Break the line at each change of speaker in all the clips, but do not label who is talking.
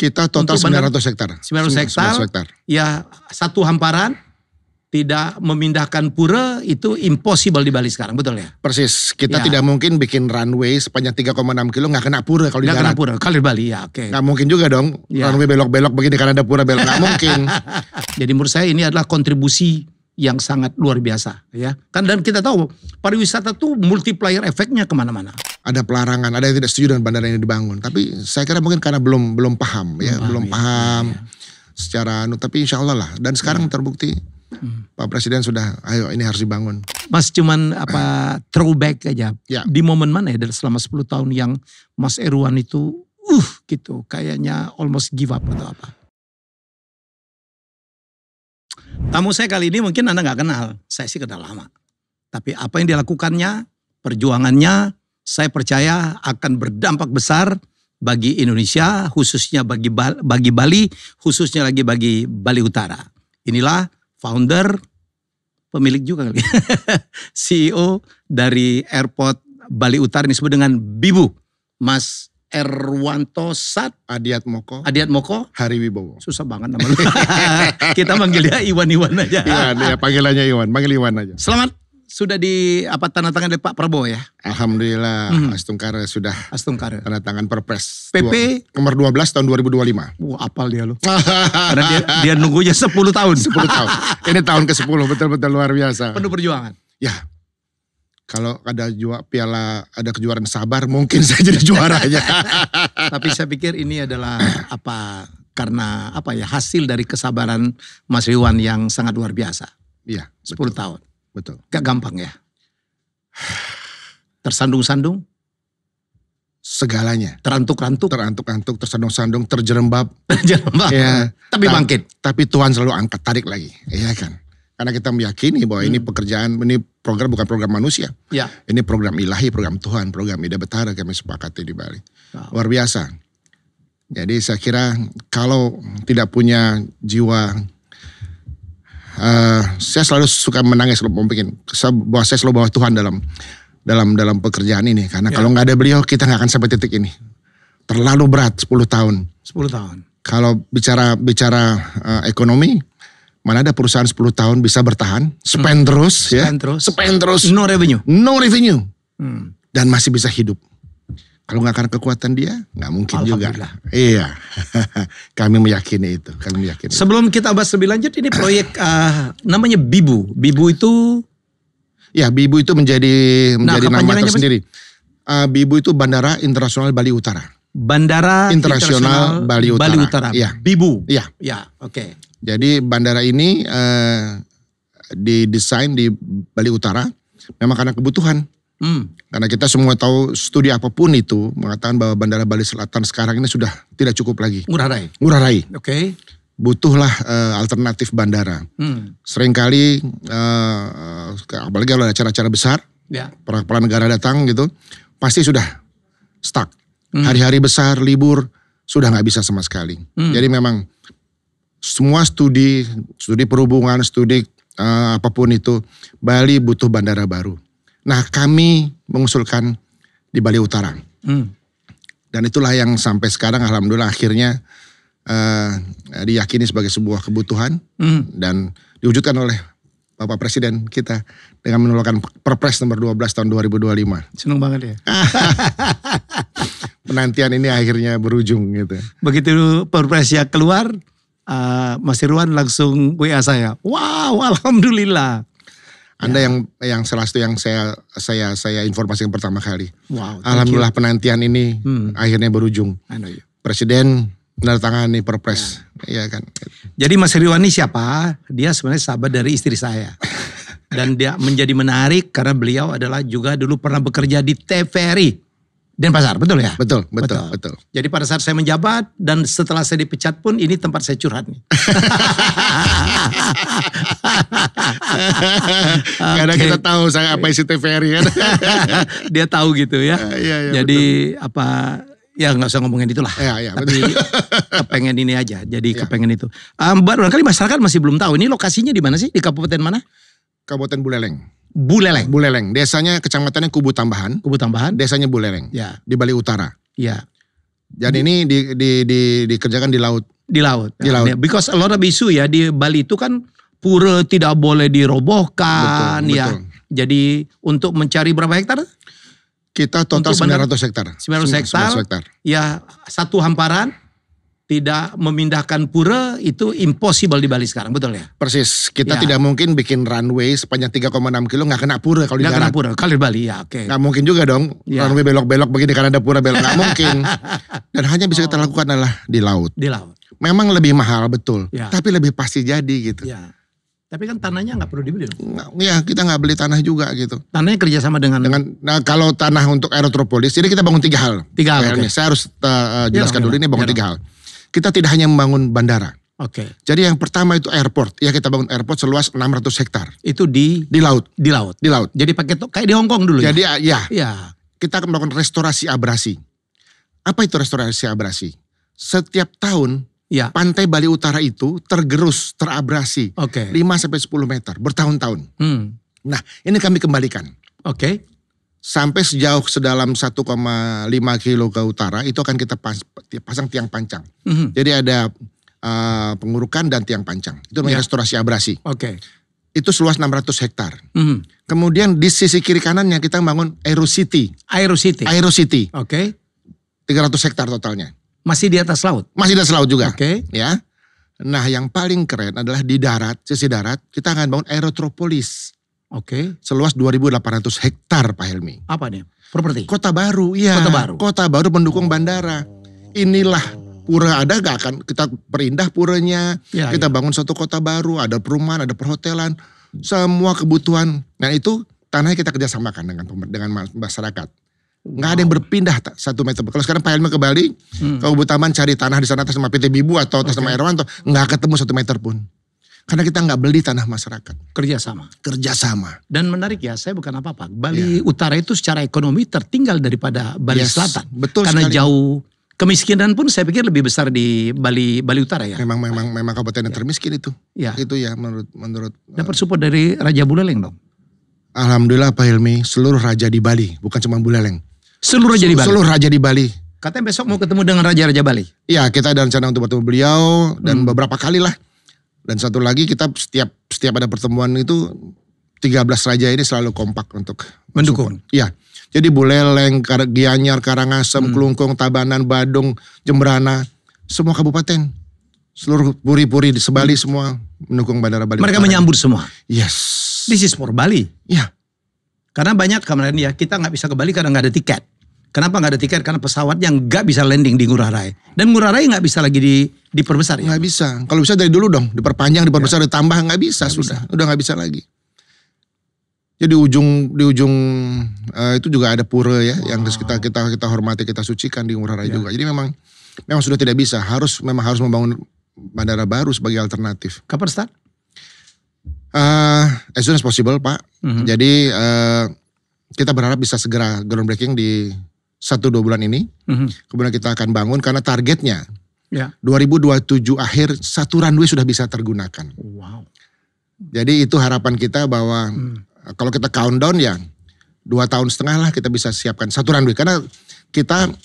Kita total 900 hektar.
900 hektar. Ya, satu hamparan. Tidak memindahkan pura itu impossible di Bali sekarang, betul ya?
Persis, kita tidak mungkin bikin runway sepanjang 3,6 kilo gak kena pura kalau di darat.
Gak kena pura, kalau di Bali ya oke.
Gak mungkin juga dong, runway belok-belok begini karena ada pura belok, gak mungkin.
Jadi menurut saya ini adalah kontribusi yang sangat luar biasa ya. Kan dan kita tahu pariwisata tuh multiplier efeknya kemana-mana.
Ada pelarangan, ada yang tidak setuju dengan bandara ini dibangun. Tapi saya kira mungkin karena belum paham ya, belum paham secara tapi insya Allah lah. Dan sekarang terbukti. Pak Presiden sudah, ayo ini harus dibangun.
Mas cuman throwback aja.
Ya.
Di momen mana ya dari selama 10 tahun yang Mas Erwan itu gitu kayaknya almost give up atau apa? Tamu saya kali ini mungkin Anda gak kenal, saya sih kenal lama. Tapi apa yang dilakukannya, perjuangannya, saya percaya akan berdampak besar bagi Indonesia, khususnya bagi Bali, khususnya lagi bagi Bali Utara. Inilah founder, pemilik juga kali, CEO dari Airport Bali Utara ini disebut dengan Bibu, Mas Erwanto Sat
Adiatmoko Hari Wibowo.
Susah banget namanya. Kita manggil dia Iwan aja.
Iwan, ya panggilannya Iwan, panggil Iwan aja.
Selamat sudah di tanda tangan dari Pak Prabowo ya?
Alhamdulillah, Astungkara sudah tanda tangan Perpres
PP
nomor 12 tahun 2025.
Wah, apal dia loh. Karena dia nunggunya 10 tahun.
10 tahun. Ini tahun ke-10, betul-betul luar biasa.
Penuh perjuangan.
Ya. Kalau ada ada kejuaraan sabar, mungkin saya jadi juaranya.
Tapi saya pikir ini adalah karena hasil dari kesabaran Mas Iwan yang sangat luar biasa.
Iya.
10 tahun.
Betul.
Gak gampang ya. Tersandung-sandung.
Segalanya.
Terantuk-rantuk.
Tersandung-sandung, terjerembab.
Ya. Tapi bangkit.
Tapi Tuhan selalu angkat, tarik lagi. Iya kan. Karena kita meyakini bahwa ini pekerjaan, ini program bukan program manusia.
Ya.
Ini program ilahi, program Tuhan, program Ida Betara kami sepakati di Bali. Wow. Luar biasa. Jadi saya kira kalau tidak punya jiwa, saya selalu suka menangis kalau bikin bahwa saya selalu bawa Tuhan dalam pekerjaan ini. Karena kalau nggak ada beliau kita nggak akan sampai titik ini. Terlalu berat 10 tahun.
10 tahun.
Kalau bicara ekonomi, mana ada perusahaan 10 tahun bisa bertahan, spend terus.
No revenue.
Dan masih bisa hidup. Kalau nggak karena kekuatan dia, nggak mungkin juga. Iya, kami meyakini itu.
Sebelum kita bahas lebih lanjut, ini proyek namanya Bibu. Bibu itu?
Ya, Bibu itu menjadi nama tersendiri. Bibu itu Bandara Internasional Bali Utara.
Bandara Internasional Bali Utara.
Ya.
Bibu.
Iya.
Ya, oke.
Jadi bandara ini didesain di Bali Utara memang karena kebutuhan. Karena kita semua tahu studi apapun itu mengatakan bahwa Bandara Bali Selatan sekarang ini sudah tidak cukup lagi.
Ngurah rai.
Oke. Butuhlah alternatif bandara. Seringkali apalagi kalau ada acara-acara besar, para kepala negara datang gitu, pasti sudah stuck. Hari-hari besar, libur, sudah nggak bisa sama sekali. Jadi memang semua studi perhubungan, studi apapun itu, Bali butuh bandara baru. Nah kami mengusulkan di Bali Utara. Dan itulah yang sampai sekarang alhamdulillah akhirnya diyakini sebagai sebuah kebutuhan. Dan diwujudkan oleh Bapak Presiden kita dengan mengeluarkan Perpres nomor 12 tahun 2025.
Senang banget ya.
Penantian ini akhirnya berujung gitu.
Begitu Perpresnya keluar, Mas Irwan langsung WA saya. Wow, alhamdulillah.
Anda yang salah satu yang saya informasikan pertama kali.
Wow.
Alhamdulillah penantian ini akhirnya berujung. Presiden menandatangani Perpres, ya kan.
Jadi Mas Irwan ini siapa? Dia sebenarnya sahabat dari istri saya. Dan dia menjadi menarik karena beliau adalah juga dulu pernah bekerja di TVRI. Denpasar, betul ya?
Betul.
Jadi pada saat saya menjabat dan setelah saya dipecat pun ini tempat saya curhat nih.
Karena kita tahu saya apa isi TVRI kan.
Dia tahu gitu ya. Jadi betul. Ya nggak usah ngomongin itulah. Tapi kepengen ini aja. Jadi kepengen itu. Barangkali masyarakat masih belum tahu ini lokasinya di mana sih? Di kabupaten mana?
Kabupaten Buleleng. Desanya kecamatannya Kubu Tambahan.
Desanya
Buleleng.
Ya.
Di Bali Utara.
Ya.
Dan ini dikerjakan di laut.
Di laut.
Di laut.
Because a lot of issue ya di Bali itu kan pura tidak boleh dirobohkan
betul,
ya.
betul.
Jadi untuk mencari berapa hektar?
Kita total 900 hektar.
900 hektar. Ya satu hamparan. Tidak memindahkan pura itu impossible di Bali sekarang, betul ya?
Persis, kita tidak mungkin bikin runway sepanjang 3,6 kilo nggak kena pura kalau di darat.
Nggak kena pura, kalau di Bali ya oke.
Nggak mungkin juga dong, runway belok-belok begini karena ada pura belok, nggak mungkin. Dan hanya bisa kita lakukan adalah di laut.
Di laut.
Memang lebih mahal betul, tapi lebih pasti jadi gitu.
Ya. Tapi kan tanahnya nggak perlu dibeli dong?
Iya, kita nggak beli tanah juga gitu.
Tanahnya kerjasama dengan
nah kalau tanah untuk aerotropolis, jadi kita bangun 3 hal.
3 hal. Okay.
Saya harus jelaskan dulu ini bangun 3 hal. Kita tidak hanya membangun bandara.
Oke.
Jadi yang pertama itu airport. Ya kita bangun airport seluas 600 hektar.
Itu di
laut.
Di laut.
Di laut.
Jadi pakai kayak di Hong Kong dulu.
Jadi
ya.
Kita akan melakukan restorasi abrasi. Apa itu restorasi abrasi? Setiap tahun pantai Bali Utara itu tergerus, terabrasi. 5-10 meter bertahun-tahun. Nah, ini kami kembalikan.
Oke.
Sampai sejauh sedalam 1,5 kilo ke utara itu akan kita pasang tiang pancang. Jadi ada pengurukan dan tiang pancang. Itu namanya restorasi abrasi. Itu seluas 600 hektar. Kemudian di sisi kiri kanannya kita bangun Aerocity. 300 hektar totalnya.
Masih di atas laut?
Masih di atas laut juga. Ya. Nah yang paling keren adalah di darat, sisi darat kita akan bangun Aerotropolis. Seluas 2.800 hektar Pak Helmi.
Apa nih? Properti?
Kota baru, iya. Kota baru pendukung bandara. Inilah pura ada gak akan kita perindah puranya. Kita bangun satu kota baru, ada perumahan, ada perhotelan. Semua kebutuhan. Nah itu tanahnya kita kerjasamakan dengan masyarakat. Nggak ada yang berpindah 1 meter. Kalau sekarang Pak Helmi ke Bali, ke Ubud-Taman cari tanah di sana atas nama PT Bibu atau atas nama Erwanto, nggak ketemu 1 meter pun. Karena kita nggak beli tanah masyarakat. Kerjasama.
Dan menarik ya, saya bukan apa-apa. Bali Utara itu secara ekonomi tertinggal daripada Bali Selatan.
Betul
karena
sekali.
Jauh kemiskinan pun saya pikir lebih besar di Bali Utara ya.
Memang kabupaten yang termiskin itu. Itu ya menurut.
Dapat support dari Raja Buleleng dong.
Alhamdulillah Pak Helmi, seluruh raja di Bali, bukan cuma Buleleng.
Seluruh raja di Bali.
Seluruh raja di Bali.
Katanya besok mau ketemu dengan raja-raja Bali.
Iya, kita ada rencana untuk bertemu beliau dan beberapa kali lah. Dan satu lagi kita setiap ada pertemuan itu 13 raja ini selalu kompak untuk
mendukung.
Iya. Jadi Buleleng, Gianyar, Karangasem, Kelungkung, Tabanan, Badung, Jemberana, semua kabupaten, seluruh puri-puri di Sebali semua mendukung Bandara Bali.
Mereka menyambut semua.
Yes.
This is for Bali.
Iya.
Karena banyak kemarin ya kita nggak bisa ke Bali karena nggak ada tiket. Kenapa nggak ada tiket? Karena pesawatnya nggak bisa landing di Ngurah Rai. Dan Ngurah Rai nggak bisa lagi diperbesar ya?
Nggak bisa. Kalau bisa dari dulu dong. Diperpanjang, diperbesar, ditambah. Nggak bisa sudah. Udah nggak bisa lagi. Jadi di ujung itu juga ada pura ya. Yang kita hormati, kita sucikan di Ngurah Rai juga. Jadi memang sudah tidak bisa. Memang harus membangun bandara baru sebagai alternatif.
Kapan start?
As soon as possible Pak. Jadi kita berharap bisa segera groundbreaking di 1-2 bulan ini, kemudian kita akan bangun karena targetnya 2027 akhir 1 runway sudah bisa tergunakan.
Wow.
Jadi itu harapan kita bahwa kalau kita countdown ya 2,5 tahun lah kita bisa siapkan 1 runway. Karena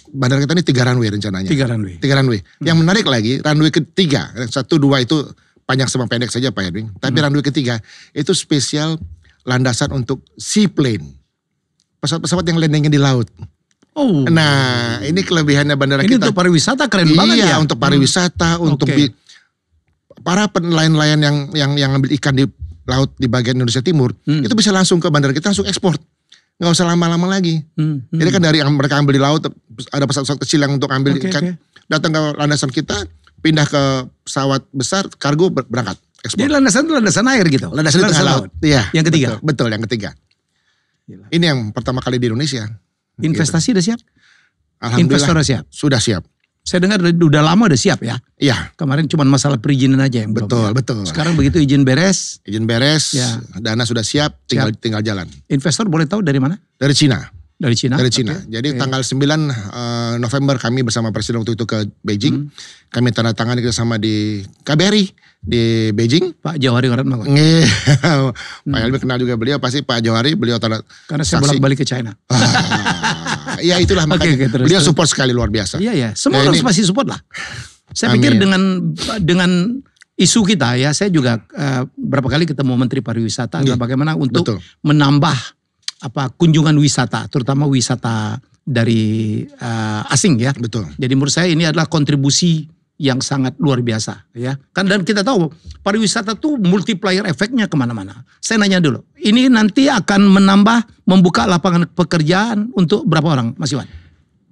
bandara kita ini 3 runway rencananya.
3
runway. Yang menarik lagi runway ketiga, 1, 2 itu panjang sama pendek saja Pak Edwin. Tapi runway ketiga itu spesial landasan untuk seaplane. Pesawat-pesawat yang landingnya di laut. Nah, ini kelebihannya bandara
ini
kita.
Untuk pariwisata keren banget ya.
Iya, untuk pariwisata, untuk para nelayan-nelayan yang ambil ikan di laut di bagian Indonesia Timur, itu bisa langsung ke bandara kita, langsung ekspor. Nggak usah lama-lama lagi. Jadi kan dari mereka ambil di laut, ada pesawat kecil yang untuk ambil ikan, datang ke landasan kita, pindah ke pesawat besar, kargo berangkat. Ekspor.
Jadi landasan itu landasan air gitu?
Landasan itu laut. Iya.
Yang ketiga?
Betul, yang ketiga. Gila. Ini yang pertama kali di Indonesia.
Investasi udah siap?
Alhamdulillah.
Investor udah siap?
Sudah siap.
Saya dengar udah lama udah siap ya?
Iya.
Kemarin cuma masalah perizinan aja yang
belum. Betul.
Sekarang begitu izin beres?
Izin beres, dana sudah siap, tinggal jalan.
Investor boleh tahu dari mana?
Dari Cina.
Dari Cina?
Dari Cina. Okay. Jadi tanggal 9 November kami bersama Presiden waktu itu ke Beijing. Kami tanda tangan sama di KBRI di Beijing.
Pak Jauhari Ratmawan.
Pak Helmi kenal juga beliau, pasti Pak Jauhari, beliau tanda.
Karena saya bolak-balik ke China.
Ya itulah makanya beliau support sekali, luar biasa.
Iya, semua orang pasti support lah. Saya pikir dengan isu kita ya, saya juga berapa kali ketemu Menteri Pariwisata bagaimana untuk menambah kunjungan wisata, terutama wisata dari asing ya.
Betul.
Jadi menurut saya ini adalah kontribusi yang sangat luar biasa ya. Kan dan kita tahu pariwisata tuh multiplier efeknya kemana-mana. Saya nanya dulu, ini nanti akan membuka lapangan pekerjaan untuk berapa orang, Mas Iwan?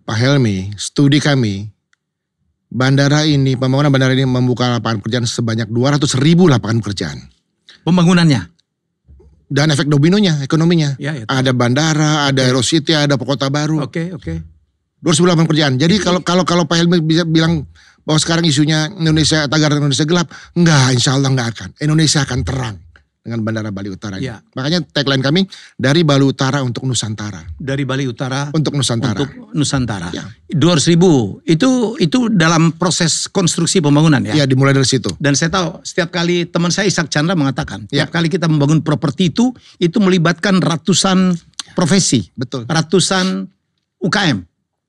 Pak Helmi, studi kami, pembangunan bandara ini membuka lapangan pekerjaan sebanyak 200.000 lapangan pekerjaan.
Pembangunannya?
Dan efek dominonya, ekonominya.
Ya,
ada bandara, ada Aerocity, ada Kota Baru.
Oke.
200.000 lapangan pekerjaan. Jadi kalau Pak Helmi bisa bilang bahwa sekarang isunya Indonesia, tagar Indonesia gelap, enggak, insya Allah enggak akan. Indonesia akan terang dengan Bandara Bali Utara.
Ya.
Makanya tagline kami, dari Bali Utara untuk Nusantara.
Dari Bali Utara
untuk Nusantara.
Untuk Nusantara.
Ya.
200.000 itu dalam proses konstruksi pembangunan ya?
Iya, dimulai dari situ.
Dan saya tahu setiap kali teman saya Ishak Chandra mengatakan, setiap kali kita membangun properti itu melibatkan ratusan profesi.
Betul.
Ratusan UKM.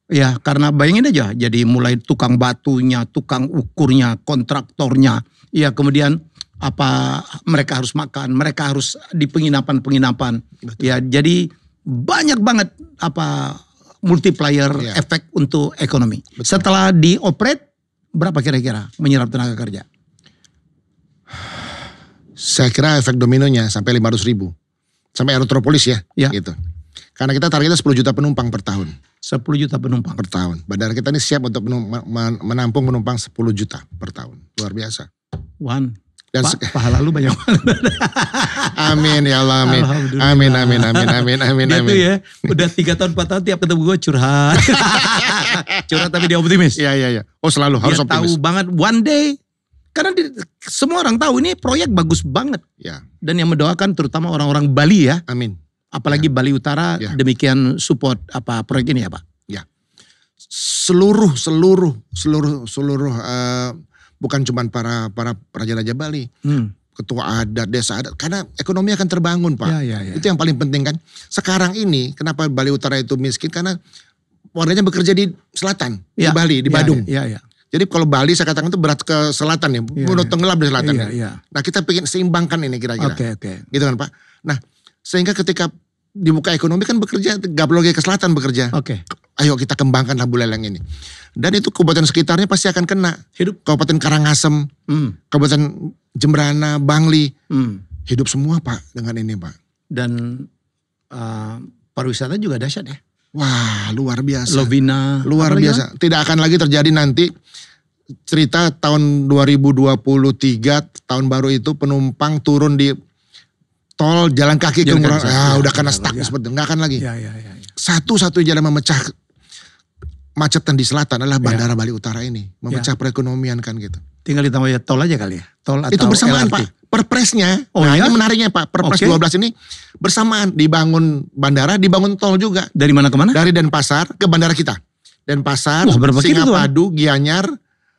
Ya, karena bayangin aja, jadi mulai tukang batunya, tukang ukurnya, kontraktornya, ya kemudian mereka harus makan, mereka harus di penginapan. Ya, jadi banyak banget multiplier efek untuk ekonomi. Betul. Setelah dioperate, berapa kira-kira menyerap tenaga kerja?
Saya kira efek dominonya sampai 500.000. Sampai Aerotropolis ya. Gitu. Karena kita targetnya 10 juta penumpang per tahun.
10 juta penumpang
per tahun. Bandara kita ini siap untuk menampung penumpang 10 juta per tahun. Luar biasa.
Dan pahala lu banyak banget.
Amin ya Allah, amin. Amin.
Gitu ya. Udah 3 tahun 4 tahun tiap ketemu gue curhat. Curhat tapi dia optimis.
Iya. Oh selalu harus optimis.
Tahu banget one day. Karena semua orang tahu ini proyek bagus banget.
Ya.
Dan yang mendoakan terutama orang-orang Bali ya.
Amin.
Apalagi Bali Utara demikian support proyek ini ya Pak.
Ya. Seluruh bukan cuma para raja-raja Bali. Ketua adat, desa adat. Karena ekonomi akan terbangun Pak.
Ya.
Itu yang paling penting kan. Sekarang ini kenapa Bali Utara itu miskin? Karena warganya bekerja di selatan. Di Bali, di Badung.
Iya.
Jadi kalau Bali saya katakan itu berat ke selatan ya. Udah tenggelam di selatan. Nah kita pengen seimbangkan ini kira-kira.
Oke.
Gitu kan Pak. Nah sehingga ketika dibuka ekonomi kan bekerja, gak perlu lagi ke selatan bekerja.
Oke.
Ayo kita kembangkan Buleleng ini. Dan itu kabupaten sekitarnya pasti akan kena.
Hidup.
Kabupaten Karangasem, Kabupaten Jembrana, Bangli. Hidup semua Pak dengan ini Pak.
Dan pariwisata juga dahsyat ya.
Wah luar biasa.
Lovina.
Luar biasa. Tidak akan lagi terjadi nanti cerita tahun 2023 tahun baru itu penumpang turun di tol jalan kaki ke udah kena stuck seperti nggak akan lagi.
Ya.
Satu-satunya jalan memecah macetan di selatan adalah Bandara Bali Utara ini, memecah perekonomian kan gitu.
Tinggal ditambah tol aja kali ya. Tol atau
itu bersamaan LRT. Pak. Perpresnya. Ini menariknya Pak. Perpres 12 ini bersamaan dibangun bandara, dibangun tol juga.
Dari mana ke mana?
Dari Denpasar ke bandara kita. Denpasar, Singapadu, Gianyar,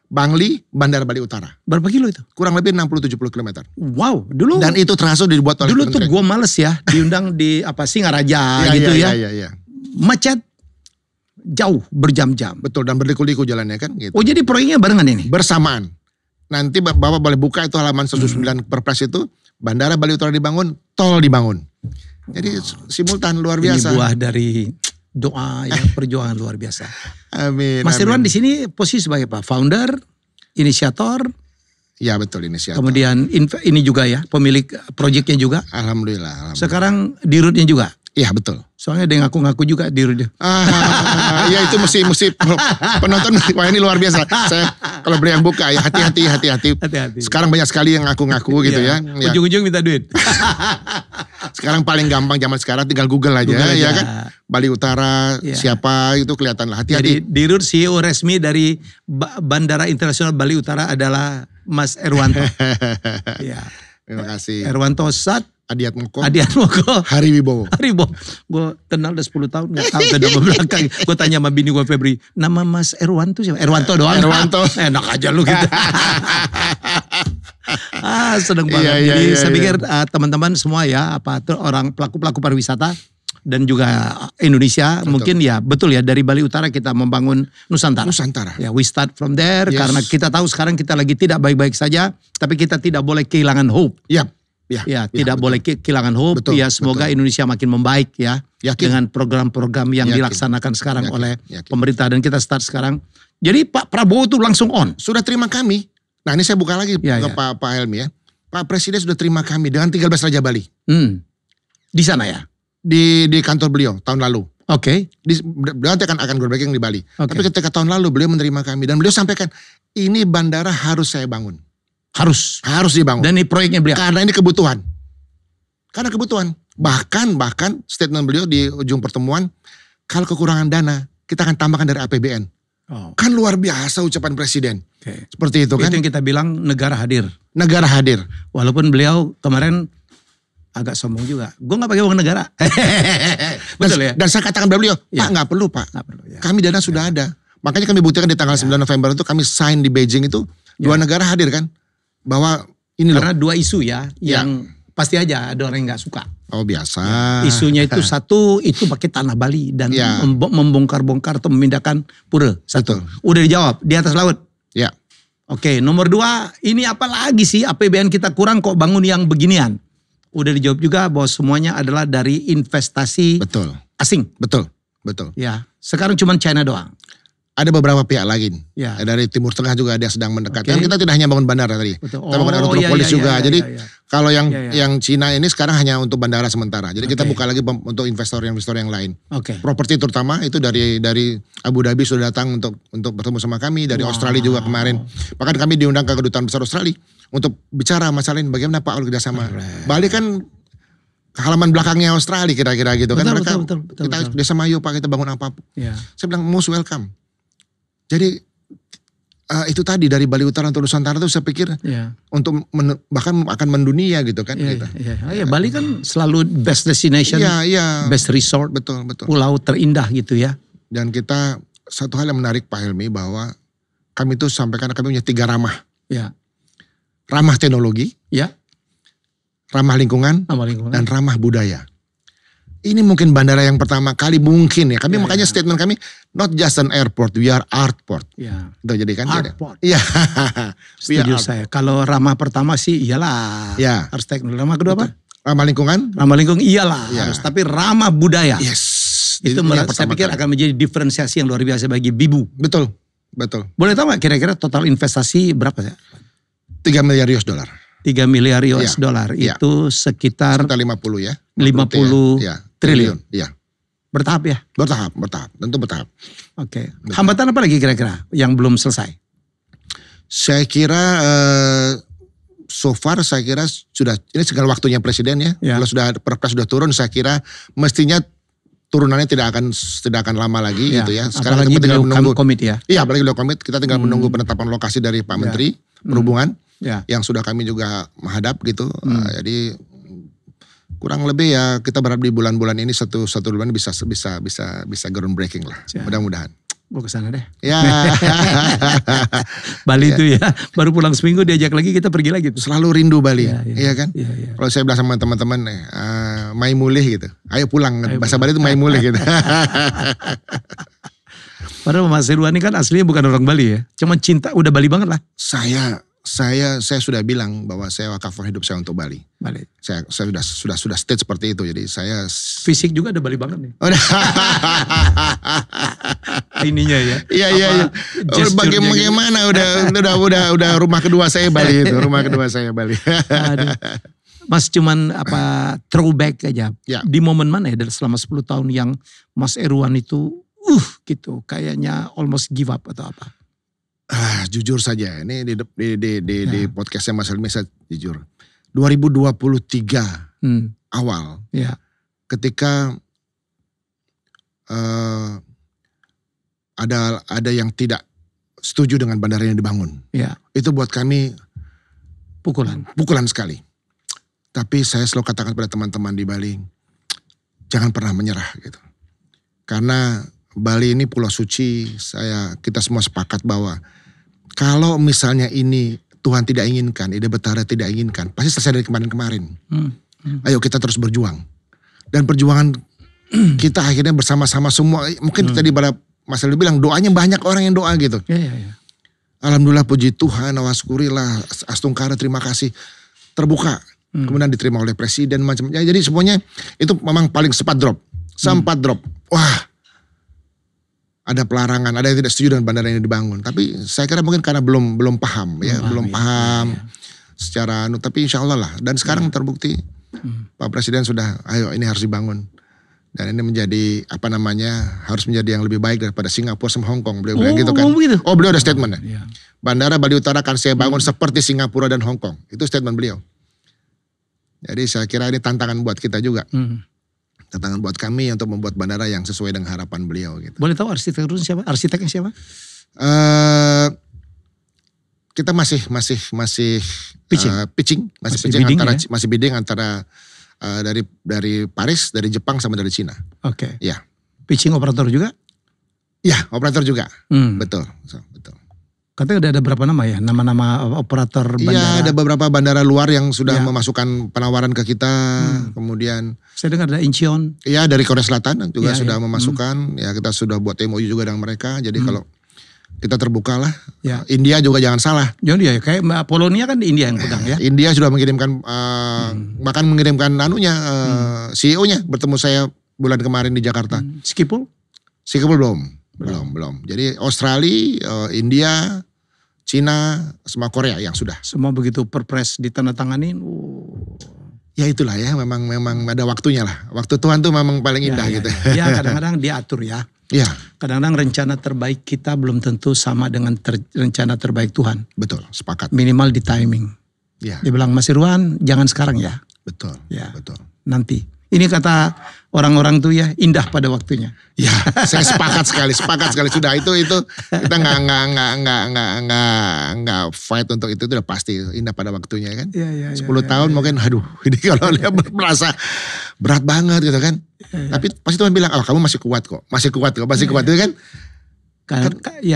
Bangli, Bandara Bali Utara.
Berapa kilo itu?
Kurang lebih 60-70 km.
Wow, dulu.
Dan itu termasuk dibuat oleh
dulu tuh gue males ya diundang di Singaraja gitu ya.
Iya.
Macet jauh berjam-jam.
Betul, dan berliku-liku jalannya kan gitu.
Oh jadi proyeknya barengan ini?
Bersamaan. Nanti Bapak boleh buka itu halaman 109 Perpres itu. Bandara Bali Utara dibangun, tol dibangun. Jadi simultan luar biasa.
Ini buah dari doa perjuangan luar biasa.
Amin.
Mas Irwan di sini posisi sebagai Pak Founder, inisiator.
Ya betul, inisiator.
Kemudian ini juga ya pemilik proyeknya juga.
Alhamdulillah.
Sekarang dirutnya juga.
Iya betul.
Soalnya dia ngaku-ngaku juga dirutnya.
Ya itu mesti penonton. Wah ini luar biasa. Saya kalau beli yang buka ya hati-hati. Sekarang banyak sekali yang ngaku-ngaku gitu ya.
Ujung-ujung minta duit.
Sekarang paling gampang zaman sekarang tinggal Google aja. Ya kan. Bali Utara siapa itu kelihatan lah. Hati-hati.
Jadi dirut CEO resmi dari Bandara Internasional Bali Utara adalah Mas Erwanto.
Terima kasih.
Erwanto Sat
Adiatmoko,
Hari Wibowo. Gue kenal udah 10 tahun, gak tahu ke nama belakang. Gue tanya sama bini gue Febri, nama Mas Erwanto siapa? Erwanto doang.
Erwanto.
Enak aja lu gitu. Seneng banget. Jadi saya pikir teman-teman semua ya, orang pelaku-pelaku pariwisata dan juga Indonesia, betul. Mungkin ya betul ya, dari Bali Utara kita membangun Nusantara. Ya, we start from there, karena kita tahu sekarang kita lagi tidak baik-baik saja, tapi kita tidak boleh kehilangan hope. Tidak boleh kehilangan hope. Betul, ya, semoga Indonesia makin membaik ya. Yakin. Dengan program-program yang dilaksanakan sekarang oleh pemerintah, dan kita start sekarang. Jadi Pak Prabowo tuh langsung on.
Sudah terima kami. Nah, ini saya buka lagi ke Pak Helmi ya. Pak Presiden sudah terima kami dengan 13 Raja Bali.
Di sana ya?
Di kantor beliau tahun lalu.
Oke.
Beliau akan groundbreaking di Bali. Tapi ketika tahun lalu beliau menerima kami dan beliau sampaikan, ini bandara harus saya bangun. Harus dibangun.
Dan ini proyeknya beliau.
Karena ini kebutuhan. Bahkan statement beliau di ujung pertemuan, kalau kekurangan dana, kita akan tambahkan dari APBN. Kan luar biasa ucapan Presiden. Seperti itu kan.
Itu yang kita bilang negara hadir.
Walaupun
beliau kemarin agak sombong juga. Gue gak pakai uang negara. Betul ya.
Dan saya katakan pada beliau, Pak gak perlu Pak. Kami dana sudah ada. Makanya kami buktikan di tanggal 9 November itu kami sign di Beijing itu. 2 negara hadir kan. Bahwa ini
karena 2 isu ya yang pasti aja ada orang yang gak suka.
Oh biasa.
Isunya itu satu, itu pakai tanah Bali dan membongkar-bongkar atau memindahkan pura. Satu. Udah dijawab, di atas laut.
Ya.
Oke, nomor 2, ini apa lagi sih APBN kita kurang kok bangun yang beginian. Udah dijawab juga bahwa semuanya adalah dari investasi asing. Betul. Ya, sekarang cuma China doang.
Ada beberapa pihak lagi. Dari Timur Tengah juga ada yang sedang mendekat. Dan kita tidak hanya bangun bandara tadi. Kita bangun Aerotropolis juga. Jadi kalau yang Cina ini sekarang hanya untuk bandara sementara. Jadi kita buka lagi untuk investor-investor yang lain. Properti terutama itu dari Abu Dhabi sudah datang untuk bertemu sama kami. Dari Australia juga kemarin. Bahkan kami diundang ke Kedutaan Besar Australia untuk bicara masalah ini. Bagaimana Pak Ul kerjasama. Bali kan halaman belakangnya Australia kira-kira gitu kan. Betul. Kita kerjasama yuk Pak, kita bangun apapun. Saya bilang most welcome. Jadi itu tadi dari Bali Utara untuk Nusantara itu saya pikir untuk bahkan akan mendunia gitu kan.
Bali kan selalu best destination, best resort,
betul.
Pulau terindah gitu ya.
Dan kita satu hal yang menarik Pak Helmi bahwa kami itu sampaikan kami punya 3 ramah. Ramah teknologi, ramah lingkungan, dan ramah budaya. Ini mungkin bandara yang pertama kali mungkin ya. Kami makanya statement kami not just an airport, we are artport. Itu jadi kan.
Artport. Setuju saya. Kalau ramah pertama sih iyalah. Harus teknologi. Ramah kedua apa?
Ramah lingkungan.
Ramah lingkungan iyalah. Harus. Tapi ramah budaya. Itu saya pikir akan menjadi diferensiasi yang luar biasa bagi Bibu.
Betul.
Boleh tahu gak kira-kira total investasi berapa ya?
$3 miliar.
3 miliar US dollar itu sekitar
50 ya.
50 triliun. Bertahap ya?
Tentu bertahap.
Oke. Hambatan apa lagi kira-kira yang belum selesai?
Saya kira so far saya kira sudah, ini segala waktunya Presiden ya. Kalau sudah Perpres sudah turun, saya kira mestinya turunannya tidak akan lama lagi gitu ya. Sekarang kita tinggal menunggu komit ya. Iya, apalagi beliau komit, kita tinggal menunggu penetapan lokasi dari Pak Menteri Perhubungan. Yang sudah kami juga menghadap gitu. Jadi kurang lebih ya kita berharap di bulan-bulan ini satu bulan bisa groundbreaking lah. Mudah-mudahan.
Gue kesana deh. Bali itu ya, baru pulang seminggu diajak lagi kita pergi lagi tuh.
Selalu rindu Bali, iya kan? Kalau saya bilang sama teman-teman mai mulih gitu. Ayo pulang, bahasa Bali itu mai mulih gitu.
Padahal Mas Irwan ini kan aslinya bukan orang Bali ya. Cuma cinta, udah Bali banget lah.
Saya sudah bilang bahwa saya wakafkan hidup saya untuk Bali. Saya sudah state seperti itu. Jadi saya
fisik juga ada Bali banget nih. Ininya ya.
Iya. Bagaimana udah rumah kedua saya Bali itu.
Mas cuman throwback aja. Di momen mana ya selama 10 tahun yang Mas Irwan itu gitu kayaknya almost give up atau apa?
Jujur saja, ini di podcastnya Mas Helmi saya jujur. 2023 awal, ketika ada yang tidak setuju dengan bandara yang dibangun, itu buat kami pukulan sekali. Tapi saya selalu katakan pada teman-teman di Bali, jangan pernah menyerah gitu. Karena Bali ini pulau suci, kita semua sepakat bahwa kalau misalnya ini Tuhan tidak inginkan, Ide Betara tidak inginkan, pasti selesai dari kemarin-kemarin. Ayo kita terus berjuang. Dan perjuangan kita akhirnya bersama-sama semua, mungkin tadi pada Mas Eldi bilang doanya banyak orang yang doa gitu. Alhamdulillah, puji Tuhan, wasyukurillah, astungkara, terima kasih. Terbuka. Kemudian diterima oleh presiden macam-macam. Jadi semuanya itu memang paling sempat drop. Wah, ada pelarangan, ada yang tidak setuju dengan bandara ini dibangun. Tapi saya kira mungkin karena belum paham ya, belum paham secara tapi insya Allah lah. Dan sekarang terbukti Pak Presiden sudah, ayo ini harus dibangun. Dan ini menjadi harus menjadi yang lebih baik daripada Singapura sama Hong Kong. Beliau bilang gitu kan. Beliau ada statement. Bandara Bali Utara akan saya bangun seperti Singapura dan Hong Kong. Itu statement beliau. Jadi saya kira ini tantangan buat kita juga. Tantangan buat kami untuk membuat bandara yang sesuai dengan harapan beliau. Gitu.
Boleh tahu arsiteknya siapa?
Kita masih pitching bidding antara dari Paris, dari Jepang sama dari Cina.
Oke.
Ya.
Pitching operator juga?
Ya, operator juga. Betul.
Katanya ada berapa nama ya? Nama-nama operator bandara.
Iya, ada beberapa bandara luar yang sudah memasukkan penawaran ke kita. Kemudian
saya dengar ada Incheon.
Iya, dari Korea Selatan juga sudah memasukkan. Ya, kita sudah buat MOU juga dengan mereka. Jadi kalau kita terbuka lah. Ya. India juga jangan salah.
Jadi kayak Polonia kan India yang pegang ya.
India sudah mengirimkan bahkan mengirimkan CEO-nya bertemu saya bulan kemarin di Jakarta.
Skipul
belum. Jadi Australia, India, Cina, semua Korea yang sudah.
Semua begitu perpres ditandatanganin.
Ya itulah ya, memang ada waktunya lah. Waktu Tuhan tuh memang paling indah gitu.
Ya kadang-kadang diatur ya.
Iya.
Kadang-kadang rencana terbaik kita belum tentu sama dengan rencana terbaik Tuhan.
Betul, sepakat.
Minimal di timing.
Ya.
Dia bilang, Mas Irwan jangan sekarang ya.
Betul,
ya.
Betul.
Nanti. Ini kata orang-orang tuh ya, indah pada waktunya.
Ya, saya sepakat sekali. Sudah itu kita nggak fight untuk itu udah pasti indah pada waktunya kan. 10 tahun mungkin, aduh, ini kalau dia merasa berat banget gitu kan. Tapi pasti Tuhan bilang, kamu masih kuat kok, itu kan.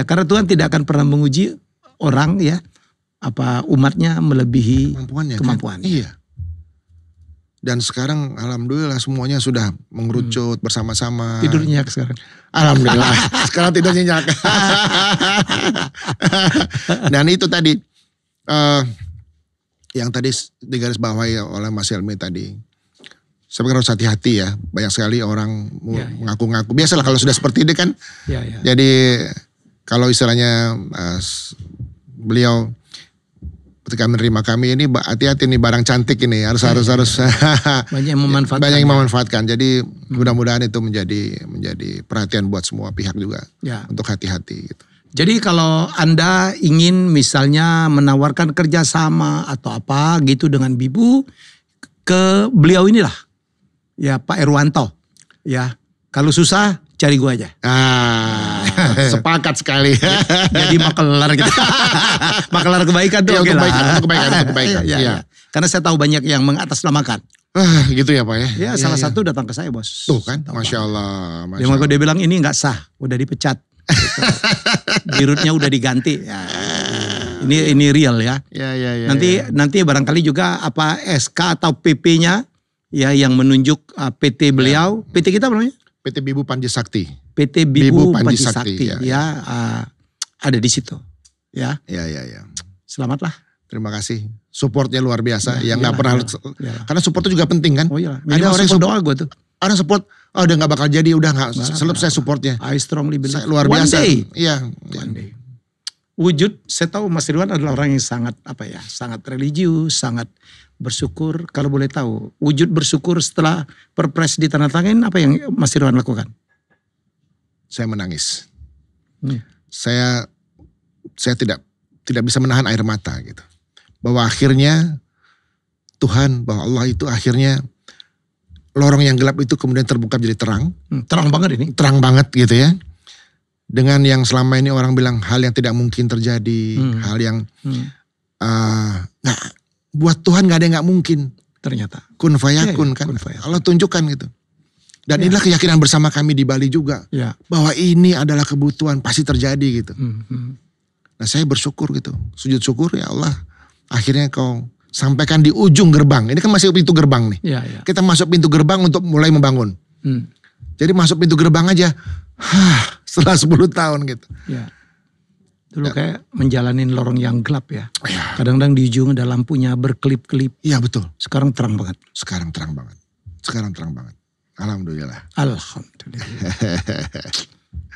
Karena Tuhan tidak akan pernah menguji orang ya, umatnya melebihi kemampuannya.
Kan? Iya. Dan sekarang alhamdulillah semuanya sudah mengerucut bersama-sama.
Tidur nyenyak sekarang.
Alhamdulillah. Sekarang tidur nyenyak. Dan itu tadi yang tadi digarisbawahi oleh Mas Helmi tadi. Sebenarnya harus hati-hati ya. Banyak sekali orang mengaku-ngaku. Biasalah kalau sudah seperti ini kan. Jadi kalau istilahnya beliau ketika menerima kami ini, hati-hati nih, barang cantik ini harus
banyak yang
memanfaatkan. Jadi mudah-mudahan itu menjadi perhatian buat semua pihak juga untuk hati-hati gitu.
Jadi kalau Anda ingin misalnya menawarkan kerjasama atau apa gitu dengan Bibu, ke beliau inilah ya, Pak Irwanto ya. Kalau susah cari gua aja.
Sepakat sekali.
Jadi makelar gitu. Makelar kebaikan tuh.
Kebaikan.
Iya. Karena saya tahu banyak yang mengatasnamakan.
Gitu ya Pak ya.
Ya salah satu datang ke saya, Bos.
Tuh kan, Masya Allah.
Dia bilang ini gak sah, udah dipecat. Gitu. Birutnya udah diganti. Ya. Ini real ya. Nanti barangkali juga SK atau PP-nya ya yang menunjuk PT beliau. PT kita namanya?
PT Bibu Panji Sakti.
PT Bibu Panji Sakti ada di situ. Ya. Selamatlah.
Terima kasih. Supportnya luar biasa. Yang nggak pernah. Karena support itu juga penting kan.
Ada orang yang doa gue tuh.
Ada support. Udah nggak bakal jadi. Udah nggak. Selesai supportnya.
I strongly believe.
Luar biasa.
One day.
Iya.
One day. Wujud. Saya tahu Mas Irwan adalah orang yang sangat sangat religius, sangat bersyukur. Kalau boleh tahu, wujud bersyukur setelah perpres ditandatangani, apa yang Mas Irwan lakukan?
Saya menangis. Saya tidak bisa menahan air mata gitu. Bahwa akhirnya Tuhan, bahwa Allah itu akhirnya lorong yang gelap itu kemudian terbuka menjadi terang.
Terang banget ini.
Terang banget gitu ya. Dengan yang selama ini orang bilang hal yang tidak mungkin terjadi, hal yang buat Tuhan gak ada yang gak mungkin.
Ternyata.
Kun fayakun kan. Allah tunjukkan gitu. Dan inilah keyakinan bersama kami di Bali juga. Bahwa ini adalah kebutuhan pasti terjadi gitu. Nah saya bersyukur gitu. Sujud syukur ya Allah. Akhirnya kau sampaikan di ujung gerbang. Ini kan masih pintu gerbang nih. Kita masuk pintu gerbang untuk mulai membangun. Jadi masuk pintu gerbang aja. Setelah 10 tahun gitu.
Dulu kayak menjalanin lorong yang gelap ya. Kadang-kadang di ujung ada lampunya berkelip-kelip.
Iya betul.
Sekarang terang banget.
Sekarang terang banget. Alhamdulillah.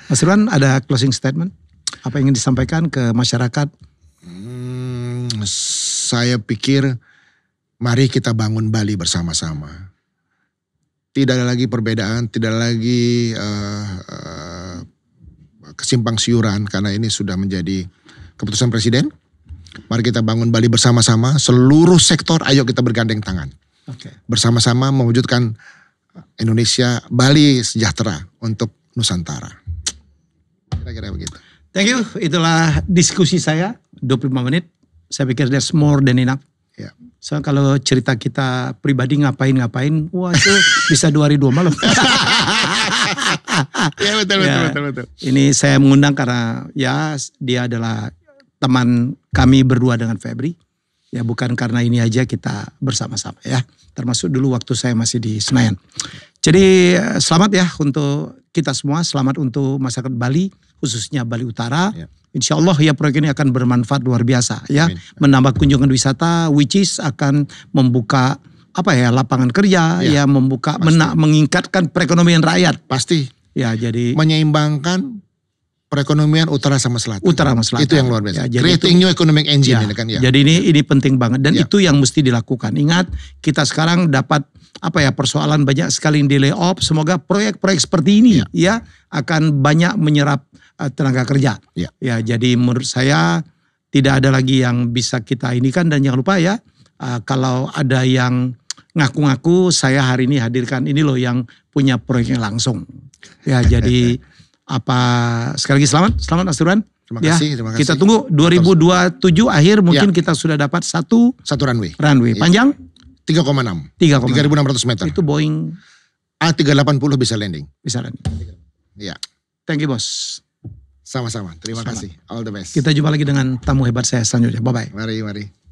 Mas Irwan, ada closing statement? Apa yang ingin disampaikan ke masyarakat?
Saya pikir mari kita bangun Bali bersama-sama. Tidak ada lagi perbedaan, tidak ada lagi kesimpang siuran karena ini sudah menjadi keputusan presiden. Mari kita bangun Bali bersama-sama, seluruh sektor ayo kita bergandeng tangan. Bersama-sama mewujudkan Indonesia, Bali sejahtera untuk Nusantara. Kira-kira begitu.
Thank you, itulah diskusi saya 25 menit. Saya pikir there's more than enough. So kalau cerita kita pribadi ngapain, wah itu bisa 2 hari 2 malam.
Betul.
Ini saya mengundang karena ya dia adalah teman kami berdua dengan Febri. Ya bukan karena ini aja kita bersama-sama ya. Termasuk dulu waktu saya masih di Senayan. Jadi selamat ya untuk kita semua. Selamat untuk masyarakat Bali, khususnya Bali Utara. Insya Allah ya proyek ini akan bermanfaat luar biasa ya. Amin. Menambah kunjungan wisata, which is akan membuka lapangan kerja, ya membuka, meningkatkan perekonomian rakyat.
Pasti.
Ya jadi.
Menyeimbangkan perekonomian utara sama selatan. Itu yang luar biasa.
Ya,
creating new economic engine ini kan ya.
Jadi ini penting banget dan itu yang mesti dilakukan. Ingat kita sekarang dapat persoalan banyak sekali yang di layoff. Semoga proyek-proyek seperti ini ya akan banyak menyerap tenaga kerja. Ya jadi menurut saya tidak ada lagi yang bisa kita inikan dan jangan lupa ya kalau ada yang ngaku-ngaku saya hari ini hadirkan ini loh yang punya proyeknya langsung. Ya jadi sekali lagi selamat Mas Irwan.
Terima kasih.
Kita tunggu 2027 akhir mungkin kita sudah dapat satu
runway.
Panjang
3,6 3.600 meter.
Itu Boeing
A380 bisa landing. Ya.
Thank you bos.
Sama-sama. Terima kasih. All the best.
Kita jumpa lagi dengan tamu hebat saya selanjutnya. Bye bye.
Mari.